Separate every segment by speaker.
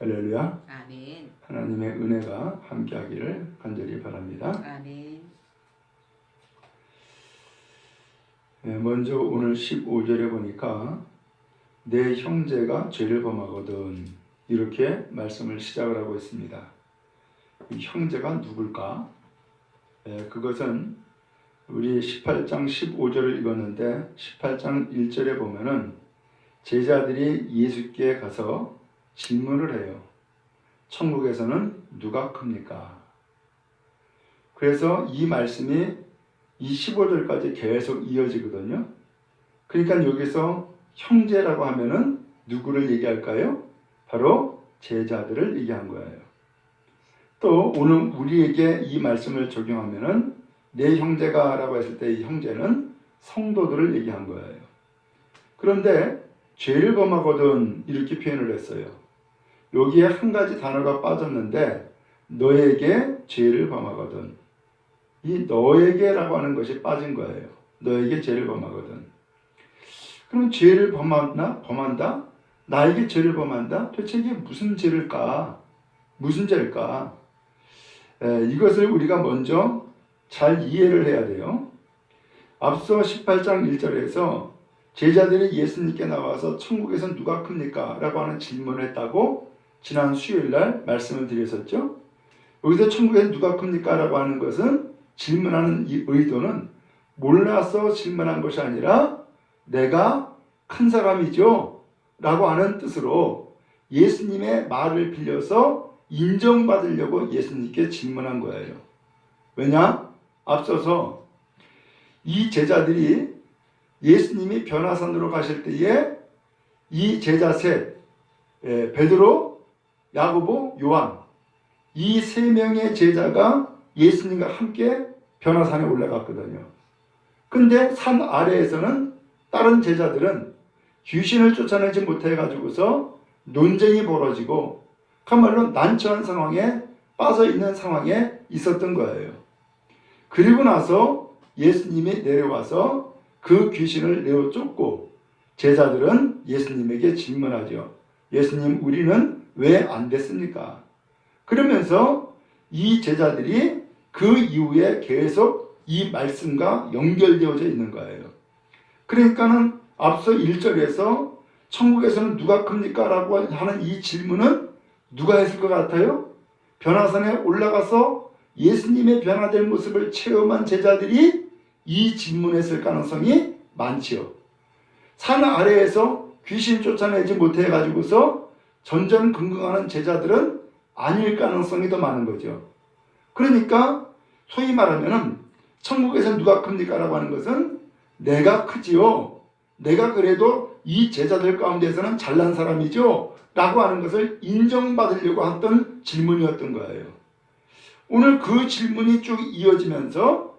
Speaker 1: 할렐루야.
Speaker 2: 아멘.
Speaker 1: 하나님의 은혜가 함께하기를 간절히 바랍니다.
Speaker 2: 아멘.
Speaker 1: 먼저 오늘 15절에 보니까 내 형제가 죄를 범하거든 이렇게 말씀을 시작을 하고 있습니다. 이 형제가 누굴까? 그것은 우리 18장 15절을 읽었는데 18장 1절에 보면은 제자들이 예수께 가서 질문을 해요. 천국에서는 누가 큽니까? 그래서 이 말씀이 이 15절까지 계속 이어지거든요. 그러니까 여기서 형제라고 하면은 누구를 얘기할까요? 바로 제자들을 얘기한 거예요. 또 오늘 우리에게 이 말씀을 적용하면은 내 형제가 라고 했을 때 이 형제는 성도들을 얘기한 거예요. 그런데 죄를 범하거든 이렇게 표현을 했어요. 여기에 한 가지 단어가 빠졌는데 너에게 죄를 범하거든. 이 너에게라고 하는 것이 빠진 거예요. 너에게 죄를 범하거든. 그럼 죄를 범한다? 나에게 죄를 범한다? 도대체 이게 무슨 죄일까? 무슨 죄일까? 이것을 우리가 먼저 잘 이해를 해야 돼요. 앞서 18장 1절에서 제자들이 예수님께 나와서 천국에선 누가 큽니까? 라고 하는 질문을 했다고 지난 수요일날 말씀을 드렸었죠. 여기서 천국에선 누가 큽니까? 라고 하는 것은 질문하는 이 의도는 몰라서 질문한 것이 아니라 내가 큰 사람이죠 라고 하는 뜻으로 예수님의 말을 빌려서 인정받으려고 예수님께 질문한 거예요. 왜냐? 앞서서 이 제자들이 예수님이 변화산으로 가실 때에 이 제자 셋, 베드로, 야고보, 요한 이 세 명의 제자가 예수님과 함께 변화산에 올라갔거든요. 근데 산 아래에서는 다른 제자들은 귀신을 쫓아내지 못해가지고서 논쟁이 벌어지고 그야말로 난처한 상황에 빠져 있는 상황에 있었던 거예요. 그리고 나서 예수님이 내려와서 그 귀신을 내어 쫓고 제자들은 예수님에게 질문하죠. 예수님, 우리는 왜 안 됐습니까? 그러면서 이 제자들이 그 이후에 계속 이 말씀과 연결되어져 있는 거예요. 그러니까는 앞서 1절에서 천국에서는 누가 큽니까? 라고 하는 이 질문은 누가 했을 것 같아요? 변화산에 올라가서 예수님의 변화된 모습을 체험한 제자들이 이 질문했을 가능성이 많지요. 산 아래에서 귀신 쫓아내지 못해가지고서 전전긍긍하는 제자들은 아닐 가능성이 더 많은 거죠. 그러니까 소위 말하면 천국에서 누가 큽니까? 라고 하는 것은 내가 크지요. 내가 그래도 이 제자들 가운데서는 잘난 사람이죠. 라고 하는 것을 인정받으려고 했던 질문이었던 거예요. 오늘 그 질문이 쭉 이어지면서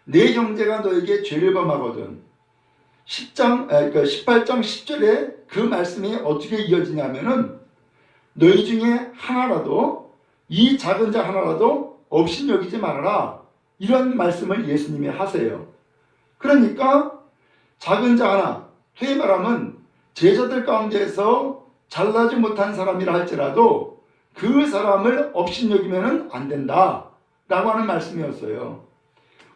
Speaker 1: 내 형제가 너에게 죄를 범하거든. 18장 10절에 그 말씀이 어떻게 이어지냐면은 너희 중에 하나라도 이 작은 자 하나라도 업신여기지 말아라. 이런 말씀을 예수님이 하세요. 그러니까 작은 자 하나, 소위 말하면 제자들 가운데서 잘나지 못한 사람이라 할지라도 그 사람을 업신여기면 안 된다. 라고 하는 말씀이었어요.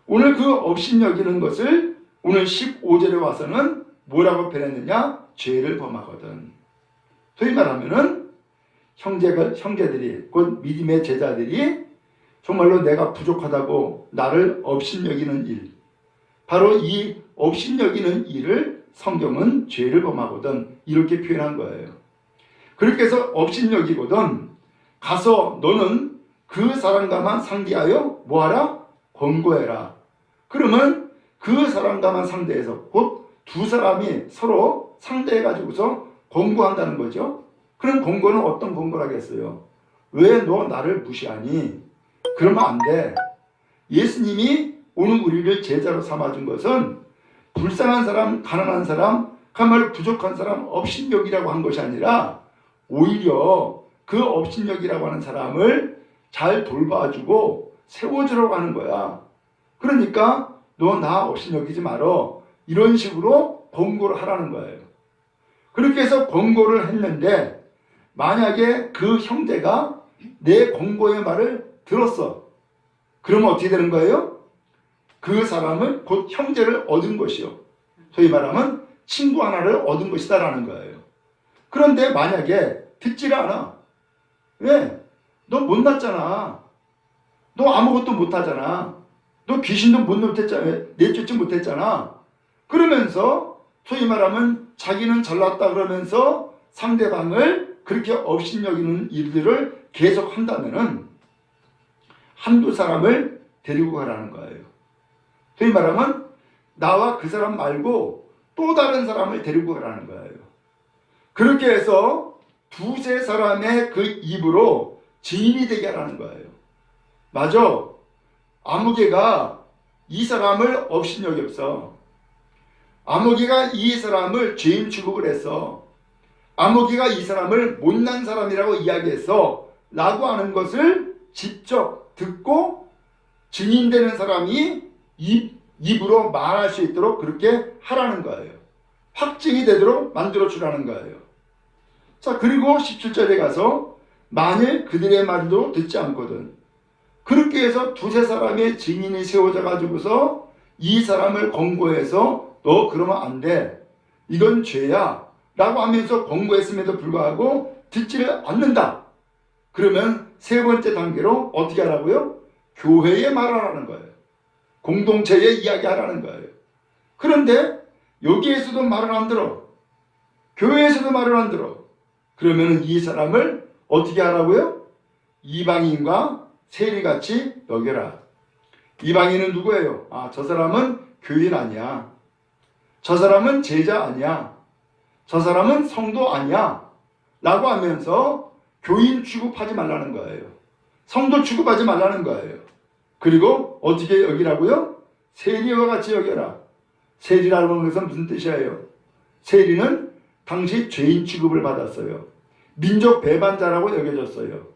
Speaker 1: 오늘 그 업신여기는 것을 오늘 15절에 와서는 뭐라고 표현했느냐? 죄를 범하거든. 소위 말하면은 형제들이 곧 믿음의 제자들이 정말로 내가 부족하다고 나를 업신여기는 일, 바로 이 업신여기는 일을 성경은 죄를 범하거든 이렇게 표현한 거예요. 그렇게 해서 업신여기거든 가서 너는 그 사람과만 상대하여 뭐하라? 권고해라. 그러면 그 사람과만 상대해서 곧 두 사람이 서로 상대해가지고서 권고한다는 거죠. 그럼 권고는 어떤 권고를 하겠어요? 왜 너 나를 무시하니? 그러면 안 돼. 예수님이 오늘 우리를 제자로 삼아준 것은 불쌍한 사람, 가난한 사람, 그야말로 부족한 사람, 업신여기라고 한 것이 아니라 오히려 그 업신여기라고 하는 사람을 잘 돌봐주고 세워주려고 하는 거야. 그러니까 너 나 업신여기지 말어. 이런 식으로 권고를 하라는 거예요. 그렇게 해서 권고를 했는데 만약에 그 형제가 내 권고의 말을 들었어. 그러면 어떻게 되는 거예요? 그 사람은 곧 형제를 얻은 것이요. 소위 말하면 친구 하나를 얻은 것이다라는 거예요. 그런데 만약에 듣지를 않아. 왜? 너 못났잖아. 너 아무것도 못하잖아. 너 귀신도 못 내쫓지 못했잖아. 그러면서 소위 말하면 자기는 잘났다 그러면서 상대방을 그렇게 업신여기는 일들을 계속 한다면은 한두 사람을 데리고 가라는 거예요. 소위 말하면 나와 그 사람 말고 또 다른 사람을 데리고 가라는 거예요. 그렇게 해서 두세 사람의 그 입으로 증인이 되게 하라는 거예요. 맞아. 아무개가 이 사람을 업신여겼어. 아무개가 이 사람을 죄인 취급을 했어. 아무개가 이 사람을 못난 사람이라고 이야기했어. 라고 하는 것을 직접 듣고 증인되는 사람이 입으로 말할 수 있도록 그렇게 하라는 거예요. 확증이 되도록 만들어주라는 거예요. 자, 그리고 17절에 가서 만일 그들의 말도 듣지 않거든. 그렇게 해서 두세 사람의 증인이 세워져 가지고서 이 사람을 권고해서 너 그러면 안 돼. 이건 죄야. 라고 하면서 권고했음에도 불구하고 듣지를 않는다. 그러면 세 번째 단계로 어떻게 하라고요? 교회에 말하라는 거예요. 공동체에 이야기하라는 거예요. 그런데 여기에서도 말을 안 들어. 교회에서도 말을 안 들어. 그러면 이 사람을 어떻게 하라고요? 이방인과 세리같이 여겨라. 이방인은 누구예요? 아, 저 사람은 교인 아니야. 저 사람은 제자 아니야. 저 사람은 성도 아니야. 라고 하면서 교인 취급하지 말라는 거예요. 성도 취급하지 말라는 거예요. 그리고 어떻게 여기라고요? 세리와 같이 여겨라. 세리라는 것은 무슨 뜻이에요? 세리는 당시 죄인 취급을 받았어요. 민족 배반자라고 여겨졌어요.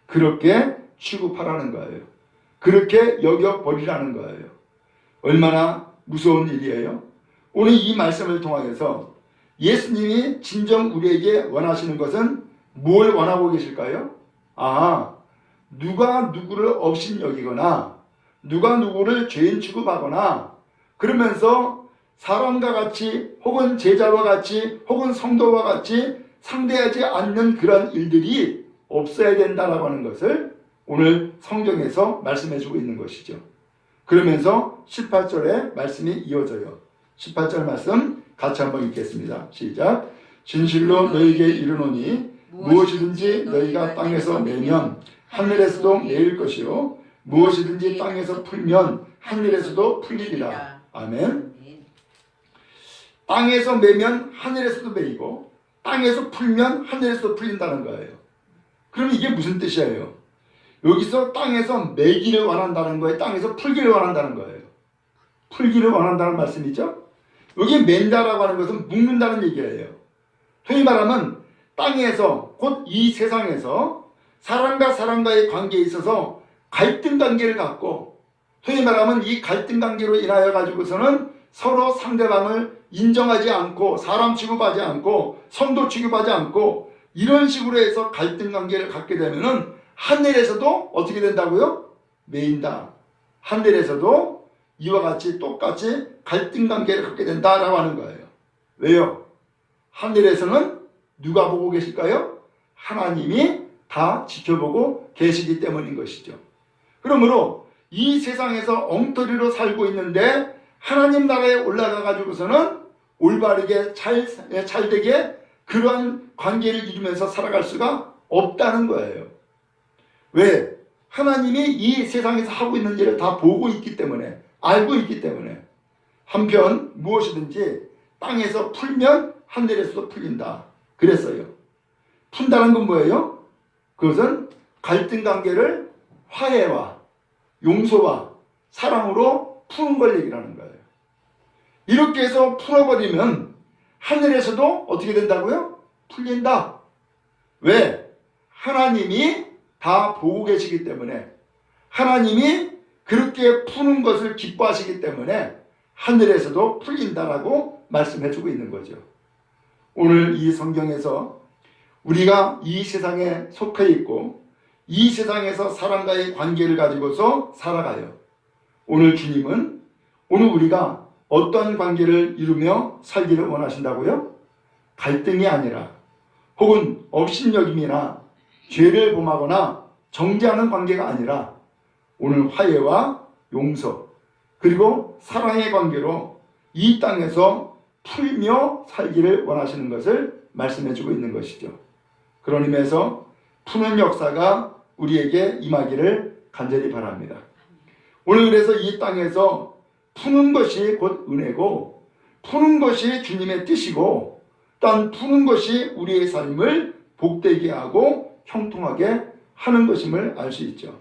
Speaker 1: 그렇게 취급하라는 거예요. 그렇게 여겨버리라는 거예요. 얼마나 무서운 일이에요? 오늘 이 말씀을 통해서 예수님이 진정 우리에게 원하시는 것은 뭘 원하고 계실까요? 아, 누가 누구를 업신여기거나 누가 누구를 죄인 취급하거나 그러면서 사람과 같이 혹은 제자와 같이 혹은 성도와 같이 상대하지 않는 그런 일들이 없어야 된다라고 하는 것을 오늘 성경에서 말씀해주고 있는 것이죠. 그러면서 18절에 말씀이 이어져요. 18절 말씀 같이 한번 읽겠습니다. 시작. 진실로 너희에게 이르노니 무엇이든지 너희가 땅에서 매면 하늘에서도 매일 것이요 무엇이든지 땅에서 풀면 하늘에서도 풀리리라. 아멘. 땅에서 매면 하늘에서도 매이고 땅에서 풀면 하늘에서도 풀린다는 거예요. 그럼 이게 무슨 뜻이에요? 여기서 땅에서 매기를 원한다는 거예요? 땅에서 풀기를 원한다는 거예요? 풀기를 원한다는 말씀이죠? 여기 맨다라고 하는 것은 묶는다는 얘기예요. 소위 말하면 땅에서 곧 이 세상에서 사람과 사람과의 관계에 있어서 갈등 관계를 갖고 소위 말하면 이 갈등 관계로 인하여 가지고서는 서로 상대방을 인정하지 않고 사람 취급하지 않고 성도 취급하지 않고 이런 식으로 해서 갈등 관계를 갖게 되면은 하늘에서도 어떻게 된다고요? 매인다. 하늘에서도 이와 같이 똑같이 갈등 관계를 갖게 된다라고 하는 거예요. 왜요? 하늘에서는 누가 보고 계실까요? 하나님이 다 지켜보고 계시기 때문인 것이죠. 그러므로 이 세상에서 엉터리로 살고 있는데 하나님 나라에 올라가 가지고서는 올바르게 잘되게 그러한 관계를 이루면서 살아갈 수가 없다는 거예요. 왜? 하나님이 이 세상에서 하고 있는 일을 다 보고 있기 때문에 알고 있기 때문에 한편 무엇이든지 땅에서 풀면 하늘에서도 풀린다. 그랬어요. 푼다는 건 뭐예요? 그것은 갈등 관계를 화해와 용서와 사랑으로 푸는 걸 얘기하는 거예요. 이렇게 해서 풀어버리면 하늘에서도 어떻게 된다고요? 풀린다. 왜? 하나님이 다 보고 계시기 때문에 하나님이 그렇게 푸는 것을 기뻐하시기 때문에 하늘에서도 풀린다라고 말씀해주고 있는 거죠. 오늘 이 성경에서 우리가 이 세상에 속해 있고 이 세상에서 사람과의 관계를 가지고서 살아가요. 오늘 주님은 오늘 우리가 어떤 관계를 이루며 살기를 원하신다고요? 갈등이 아니라 혹은 업신여김이나 죄를 범하거나 정죄하는 관계가 아니라 오늘 화해와 용서 그리고 사랑의 관계로 이 땅에서 풀며 살기를 원하시는 것을 말씀해주고 있는 것이죠. 그런 의미에서 푸는 역사가 우리에게 임하기를 간절히 바랍니다. 오늘 그래서 이 땅에서 푸는 것이 곧 은혜고 푸는 것이 주님의 뜻이고 또한 푸는 것이 우리의 삶을 복되게 하고 형통하게 하는 것임을 알 수 있죠.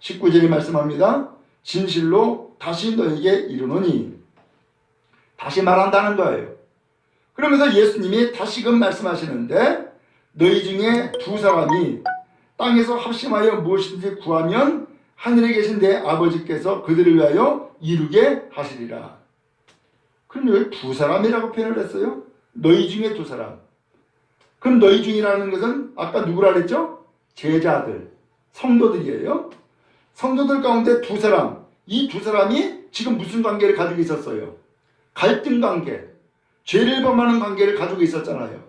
Speaker 1: 19절이 말씀합니다. 진실로 다시 너에게 이르노니 다시 말한다는 거예요. 그러면서 예수님이 다시금 말씀하시는데 너희 중에 두 사람이 땅에서 합심하여 무엇이든지 구하면 하늘에 계신 내 아버지께서 그들을 위하여 이루게 하시리라. 그럼 왜 두 사람이라고 표현을 했어요? 너희 중에 두 사람. 그럼 너희 중이라는 것은 아까 누구라 그랬죠? 제자들, 성도들이에요. 성도들 가운데 두 사람, 이 두 사람이 지금 무슨 관계를 가지고 있었어요? 갈등 관계, 죄를 범하는 관계를 가지고 있었잖아요.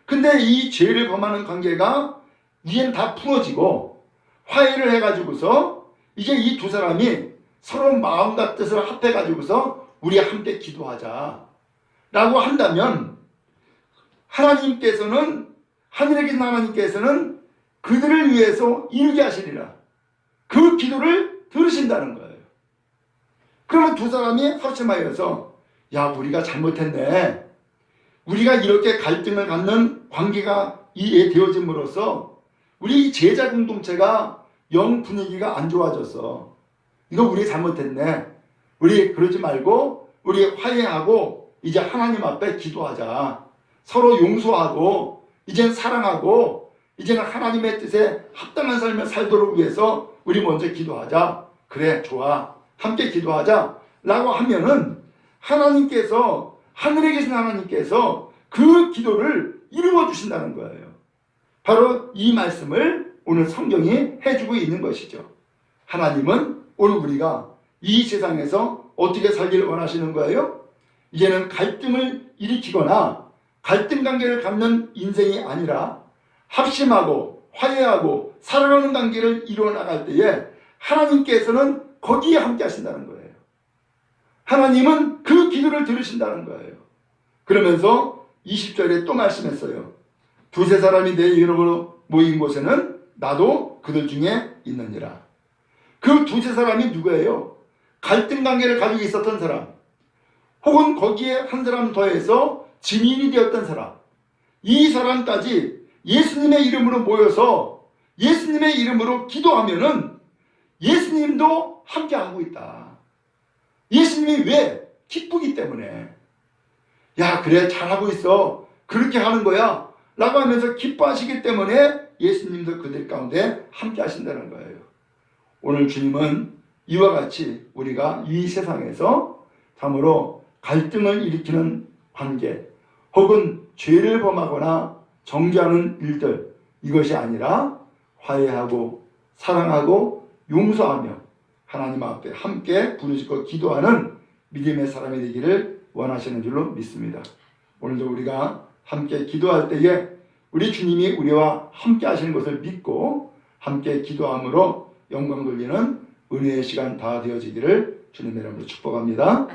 Speaker 1: 근데 이 죄를 범하는 관계가 이젠 다 풀어지고 화해를 해가지고서 이제 이 두 사람이 서로 마음과 뜻을 합해가지고서 우리 함께 기도하자 라고 한다면 하나님께서는 하늘에 계신 하나님께서는 그들을 위해서 이루게 하시리라. 그 기도를 들으신다는 거예요. 그러면 두 사람이 합심하여서 야 우리가 잘못했네. 우리가 이렇게 갈등을 갖는 관계가 되어짐으로써 우리 제자 공동체가 영 분위기가 안 좋아졌어. 이거 우리 잘못했네. 우리 그러지 말고 우리 화해하고 이제 하나님 앞에 기도하자. 서로 용서하고 이제는 사랑하고 이제는 하나님의 뜻에 합당한 삶을 살도록 위해서 우리 먼저 기도하자. 그래 좋아. 함께 기도하자. 라고 하면은 하나님께서 하늘에 계신 하나님께서 그 기도를 이루어 주신다는 거예요. 바로 이 말씀을 오늘 성경이 해주고 있는 것이죠. 하나님은 오늘 우리가 이 세상에서 어떻게 살기를 원하시는 거예요? 이제는 갈등을 일으키거나 갈등 관계를 갖는 인생이 아니라 합심하고 화해하고 사랑하는 관계를 이루어 나갈 때에 하나님께서는 거기에 함께 하신다는 거예요. 하나님은 그 기도를 들으신다는 거예요. 그러면서 20절에 또 말씀했어요. 두세 사람이 내 이름으로 모인 곳에는 나도 그들 중에 있느니라. 그 두세 사람이 누구예요? 갈등 관계를 가지고 있었던 사람, 혹은 거기에 한 사람 더해서 증인이 되었던 사람, 이 사람까지 예수님의 이름으로 모여서 예수님의 이름으로 기도하면은 예수님도 함께하고 있다. 예수님이 왜? 기쁘기 때문에. 야 그래 잘하고 있어. 그렇게 하는 거야. 라고 하면서 기뻐하시기 때문에 예수님도 그들 가운데 함께 하신다는 거예요. 오늘 주님은 이와 같이 우리가 이 세상에서 참으로 갈등을 일으키는 관계 혹은 죄를 범하거나 정죄하는 일들 이것이 아니라 화해하고 사랑하고 용서하며 하나님 앞에 함께 부르짖고 기도하는 믿음의 사람이 되기를 원하시는 줄로 믿습니다. 오늘도 우리가 함께 기도할 때에 우리 주님이 우리와 함께 하시는 것을 믿고 함께 기도함으로 영광 돌리는 은혜의 시간 다 되어지기를 주님의 이름으로 축복합니다.